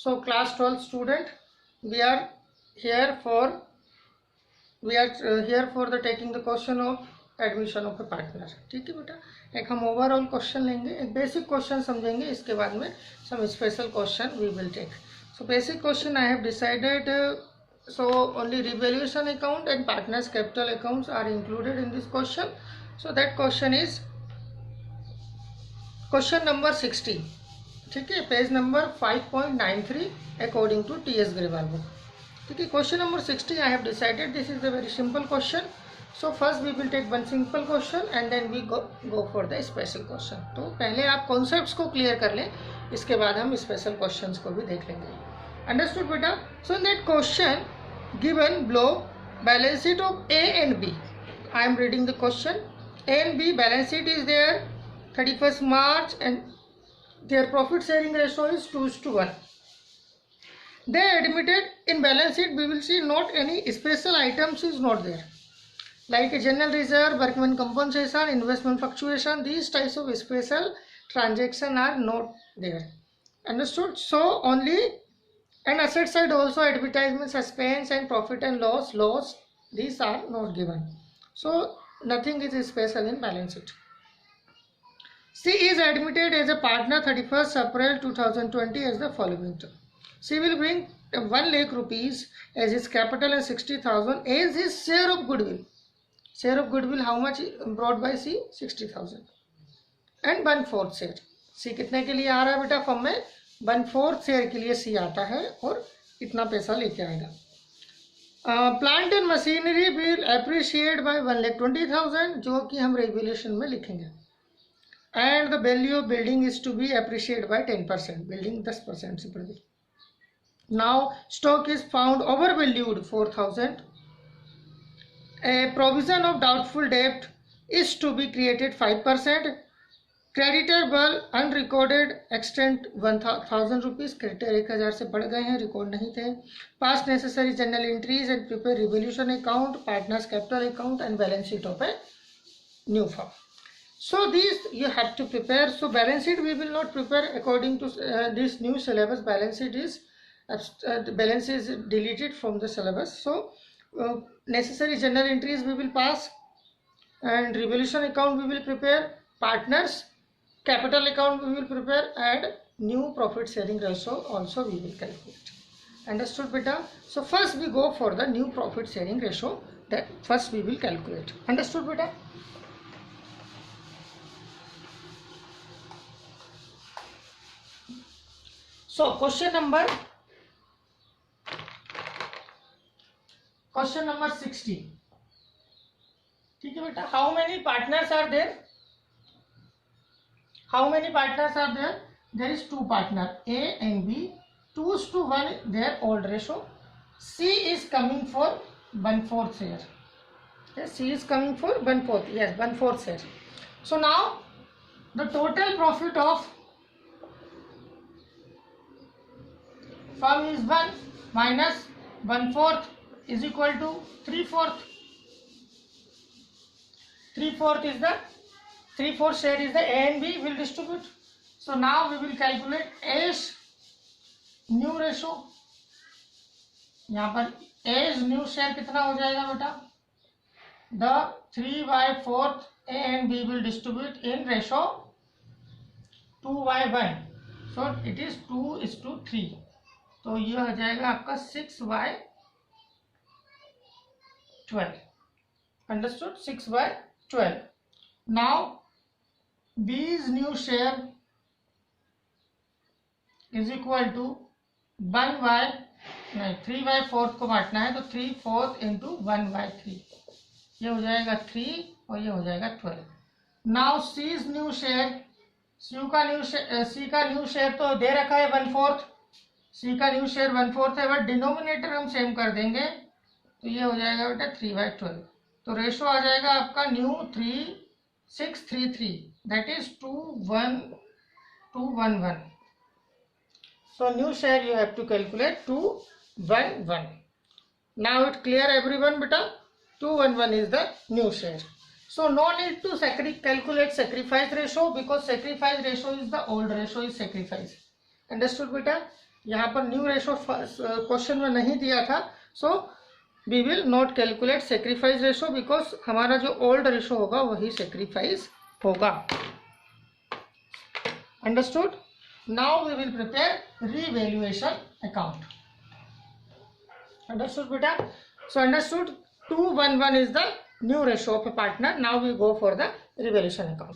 So class 12 student, we are here for the taking the question of admission of A partner. ठीक है बेटा, एक हम overall question लेंगे, एक बेसिक क्वेश्चन समझेंगे, इसके बाद में some special question we will take. So basic question I have decided, so only revaluation account and partners capital accounts are included in this question. So that question is question number 60. ठीक है, page number 5.93 according to TS Grewal book. ठीक है, question number 60 I have decided this is a very simple question. So first we will take one simple question and then we go for the special question. तो पहले आप concepts को clear कर लें, इसके बाद हम स्पेशल क्वेश्चंस को भी देख लेंगे. अंडरस्टूड बेटा? So in that question given below, balance sheet of A and B. I am reading the question. A and B balance sheet is there 31st March and their profit sharing ratio is 2:1. They admitted in balance sheet we will see not any special items is not there, like a general reserve, workman compensation, investment fluctuation. These types of special transaction are not there. Understood? So only. And asset side also advertisement, suspense and profit and loss, these are not given. So nothing is special in balance sheet. C is admitted as a partner 31st April 2020 as the following. C will bring 1 lakh rupees as his capital and 60,000 as his share of goodwill. Share of goodwill how much brought by C? 60,000 and 1/4 share. C कितने के लिए आ रहा है बेटा form में? 1/4 share के लिए सी आता है और इतना पैसा लेके आएगा. Plant and machinery will appreciate by 1,20,000 जो कि हम रेगुलेशन में लिखेंगे. And the value of building is to be appreciate by 10%. Building 10% से बढ़ गई. Now stock is found over valued 4,000. A provision of doubtful डेब्ट is to be created 5%. Creditable unrecorded extent 1,000 rupees. Creditor 1,000 से बढ़ गए हैं, रिकॉर्ड नहीं थे. Pass necessary journal entries and prepare revolution account, partners capital account and balance sheet of a new firm. So this you have to prepare. So balance sheet we will not prepare according to this new syllabus. Balance sheet is balance is deleted from the syllabus. So necessary general entries we will pass and revolution account we will prepare, partners capital account we will prepare and new profit sharing ratio also we will calculate. Understood beta? So first we go for the new profit sharing ratio, that first we will calculate. Understood beta? So question number 60. ठीक है बेटा, how many partners are there? How many partners are there? There is 2 partner A and B, 2:1 their old ratio. C is coming for 1/4 share. Yes, C is coming for 1/4. Yes, 1/4 share. So now the total profit of firm is 1 minus 1/4 is equal to 3/4. 3/4 is the 3/4 share is the A and B will distribute. So now we will calculate A's new ratio. यहाँ पर A's new share कितना हो जाएगा बेटा? The 3/4 A and B will distribute in ratio 2/1. So it is 2:3. तो ये हो जाएगा आपका 6/12. Understood? 6/12. Now B's new share is equal to 3/4 को बांटना है तो 3/4 into 1/3. ये हो जाएगा 3 और ये हो जाएगा 12. Now C's new share, C का न्यू शेयर तो दे रखा है 1/4. C का न्यू शेयर 1/4 है, बट डिनोमिनेटर हम सेम कर देंगे तो ये हो जाएगा बेटा 3/12. तो रेशो आ जाएगा आपका new 3/633. That is 2/1. So new share you have to calculate 2/1. Now it clear everyone beta? 2/1 is the new share. So no need to calculate sacrifice ratio because sacrifice ratio is the old ratio is sacrifice. Understood beta? यहाँ पर new ratio question में नहीं दिया था, so we will not calculate sacrifice ratio because हमारा जो old ratio होगा वही सेक्रीफाइस होगा। Understood? Now we will prepare revaluation account. Understood beta? So understood 211 is the new ratio of a partner. Now we go for the revaluation account.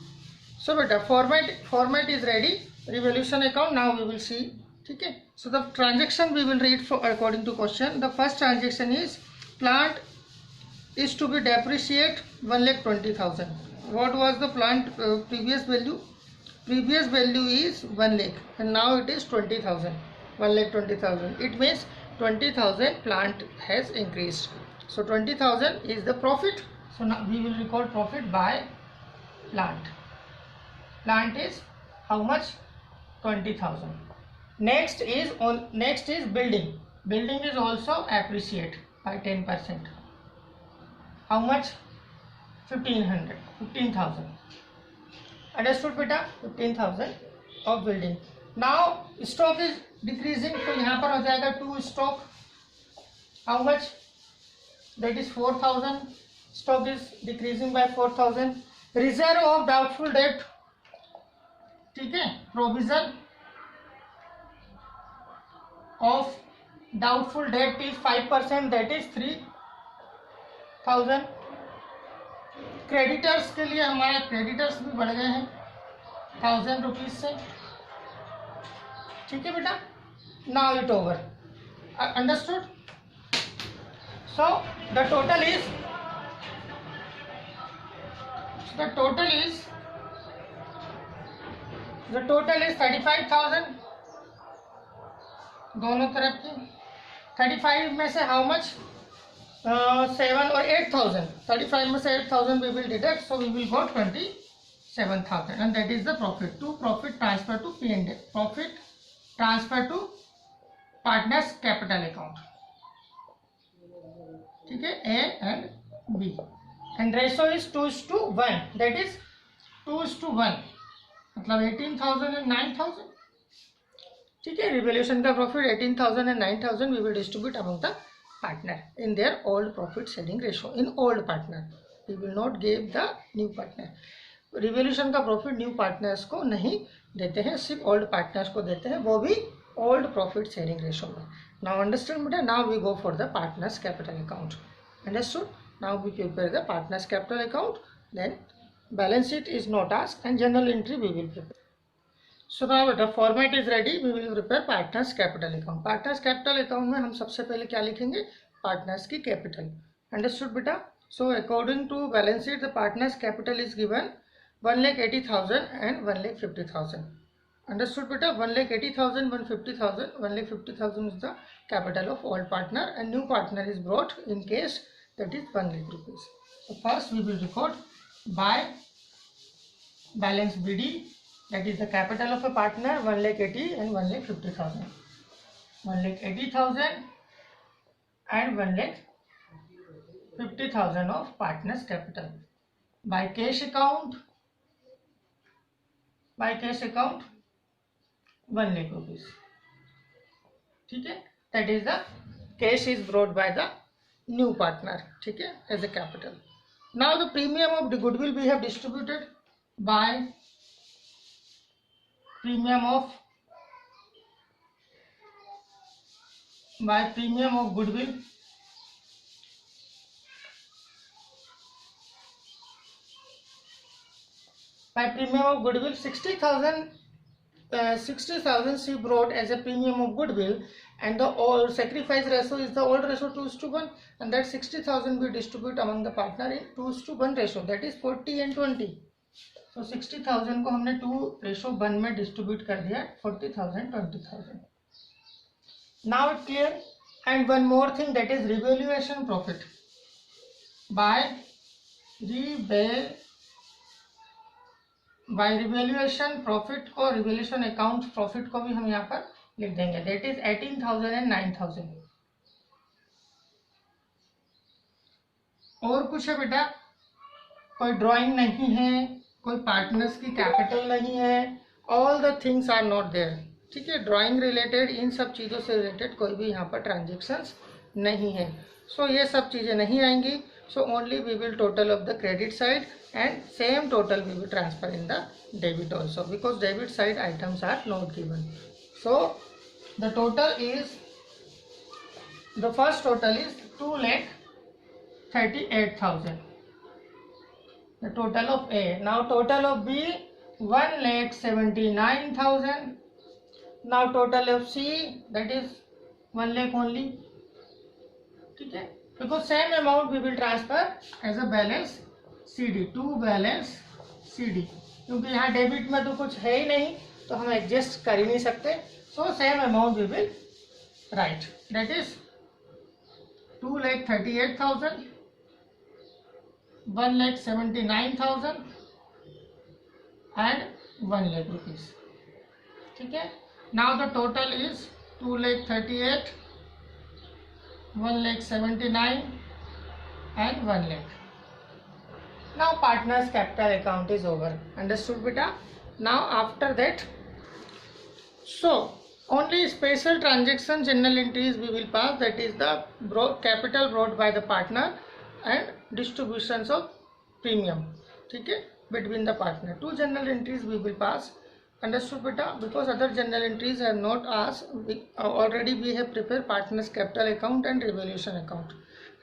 So beta, format is ready. Revaluation account now we will see. Okay. So the transaction we will read for according to question. The first transaction is plant is to be depreciate 1,20,000. What was the plant previous value? Previous value is 1 lakh and now it is 20,000. 1,20,000. It means 20,000 plant has increased. So 20,000 is the profit. So now we will record profit by plant. Plant is how much? 20,000. Next is building. Building is also appreciate by 10%. How much? 15,000. Understood beta? 15,000 of building. Now stock is decreasing, तो यहाँ पर हो जाएगा to stock. How much? That is 4,000. Stock is decreasing by 4,000. Reserve of doubtful debt, ठीक है, provision of doubtful debt is 5%, that is 3,000. Creditors के लिए हमारे क्रेडिटर्स भी बढ़ गए हैं 1,000 रुपीज से, ठीक है बेटा. Now it over. Understood? So the total is 35,000 दोनों तरफ की. 35 में से हाउ मच? 7 और 8,000. 35 में से 8,000 we will deduct, so we will go 27,000 and that is the profit. Profit transfer to P&L. Profit transfer to partners capital account. ठीक है, A and B. And ratio is 2:1. That is 2:1. मतलब 18,000 and 9,000. ठीक है. Revaluation का profit 18,000 and 9,000 we will distribute among the partner in their old profit sharing ratio. In old partner we will not give the new partner. Revaluation का profit new partners को नहीं देते हैं, सिर्फ ओल्ड पार्टनर्स को देते हैं, वो भी ओल्ड प्रॉफिट शेयरिंग रेशो में. नाउ अंडरस्टैंड बेटा. Now we go for the partners capital account. Understood? Now we prepare the partners capital account. Then balance sheet is not asked and journal entry we will prepare. So now बेटा format is ready. We will prepare partners capital account. Partners capital account में हम सबसे पहले क्या लिखेंगे? Partners की capital. Understood बेटा? So according to balance sheet the partners capital is given 1,80,000 and 1,50,000. Understood beta? 1,80,000, 150,000. 1,50,000 is the capital of old partner and new partner is brought in case, that is 1 lakh rupees. So first we will record by balance BD, that is the capital of a partner, 1,80,000 and 1,50,000. 1,80,000 and 1,50,000 of partners capital. By cash account 1 lakh rupees. ठीक है, that is the cash is brought by the new partner, ठीक है, as a capital. Now the premium of the goodwill we have distributed by premium of goodwill. By premium of goodwill 60,000 she brought as a premium of goodwill, and the old sacrifice ratio is the old ratio 2:1, and that 60,000 we distribute among the partner in 2:1 ratio, that is 40 and 20. So 60,000 को हमने 2:1 में distribute कर दिया, 40,000 20,000. Now it's clear. And one more thing, that is revaluation profit. By revaluation profit को, revaluation account profit को भी हम यहाँ पर लिख देंगे, दैट इज 18,000 and 9,000. और कुछ है बेटा? कोई ड्राइंग नहीं है, कोई पार्टनर्स की कैपिटल नहीं है, all the things are not there. ठीक है, ड्राइंग रिलेटेड इन सब चीज़ों से रिलेटेड कोई भी यहाँ पर ट्रांजेक्शन्स नहीं है। सो ये सब चीज़ें नहीं आएंगी। So only we will total of the credit side and same total we will transfer in the debit also, because debit side items are not given. So the total is, the first total is 2,38,000, the total of A. Now total of B 1,79,000. now total of C, that is 1 lakh only. ठीक है, because same amount we will transfer as a balance CD, to balance CD, क्योंकि यहाँ debit में तो कुछ है ही नहीं तो हम एडजस्ट कर ही नहीं सकते। So same amount we will write, that is 2,38,000, 1,79,000 and 1 lakh rupees. ठीक है, now the total is 2,38,000, 1,79,000 and 1 lakh. Now partners capital account is over. Understood beta? Now after that, so only special transaction journal entries we will pass, that is the capital brought by the partner and distributions of premium. ठीक है, between the partner. 2 journal entries we will pass. Understood beta? Because other journal entries are not asked. Already we have prepared partners capital account and revaluation account.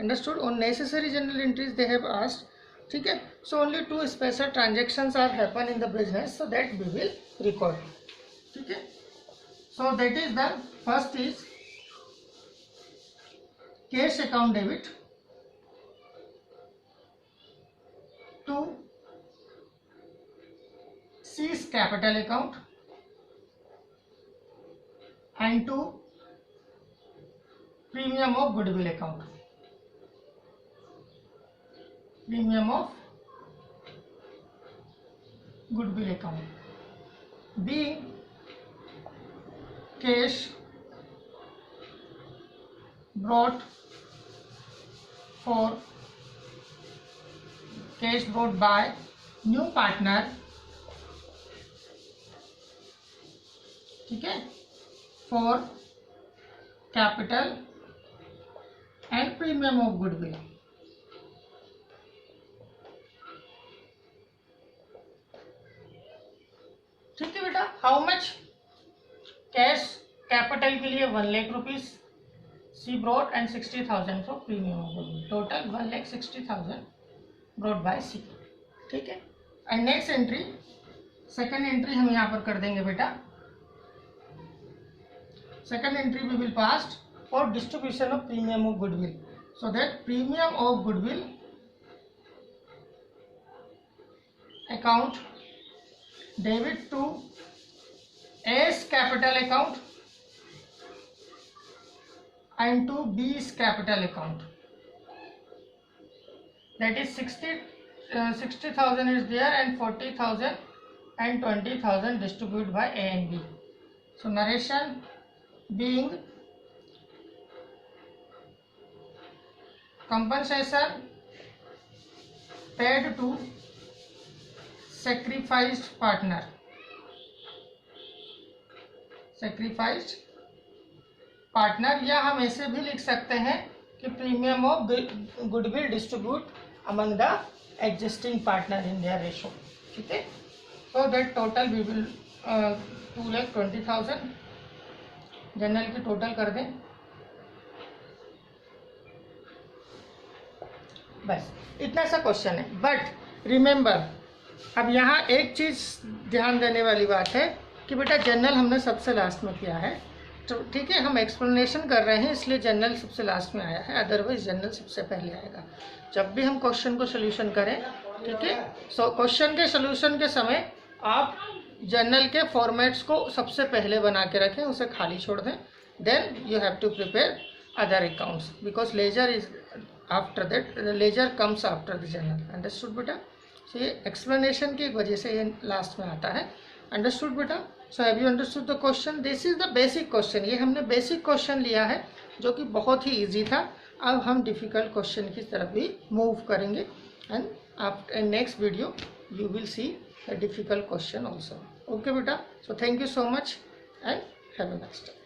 Understood? On necessary journal entries they have asked. ठीक है, so only 2 special transactions are happen in the business, so that we will record. ठीक है, so that is the first is cash account debit to C's capital account and to premium of goodwill account. Premium of goodwill account. B, cash brought by new partner. ठीक है, for capital and premium of goodwill. ठीक है बेटा, how much cash capital के लिए 1 lakh rupees, C brought and 60,000 for premium of goodwill, total 1,60,000 brought by C. ठीक है, and next entry, second entry हम यहाँ पर कर देंगे बेटा। Second entry we will pass for distribution of premium of goodwill, so that premium of goodwill account debit to A's capital account and to B's capital account, that is 60,000 is there and 40,000 and 20,000 distributed by A and B. So narration being compensation paid to sacrificed partner, sacrificed partner, या हम ऐसे भी लिख सकते हैं कि premium of goodwill distribute among the existing partner in their ratio. ठीक है, so that total we will 2,20,000 journal की टोटल कर दें। बस इतना सा क्वेश्चन है, बट रिमेंबर अब यहाँ एक चीज़ ध्यान देने वाली बात है कि बेटा जनरल हमने सबसे लास्ट में किया है, तो ठीक है, हम एक्सप्लेनेशन कर रहे हैं इसलिए जनरल सबसे लास्ट में आया है, अदरवाइज जनरल सबसे पहले आएगा जब भी हम क्वेश्चन को सोल्यूशन करें। ठीक है, सो क्वेश्चन के सोल्यूशन के समय आप जनरल के फॉर्मेट्स को सबसे पहले बना के रखें, उसे खाली छोड़ दें, then you have to prepare other accounts, because ledger is after that, ledger comes after the journal. Understood बेटा? सो ये एक्सप्लेनेशन की वजह से ये लास्ट में आता है। अंडरस्टूड बेटा? So have you understood the question? This is the basic question, ये हमने बेसिक क्वेश्चन लिया है जो कि बहुत ही इजी था। अब हम डिफिकल्ट क्वेश्चन की तरफ भी मूव करेंगे and after next video you will see the difficult question also. Okay बेटा, so thank you so much and Have a nice day.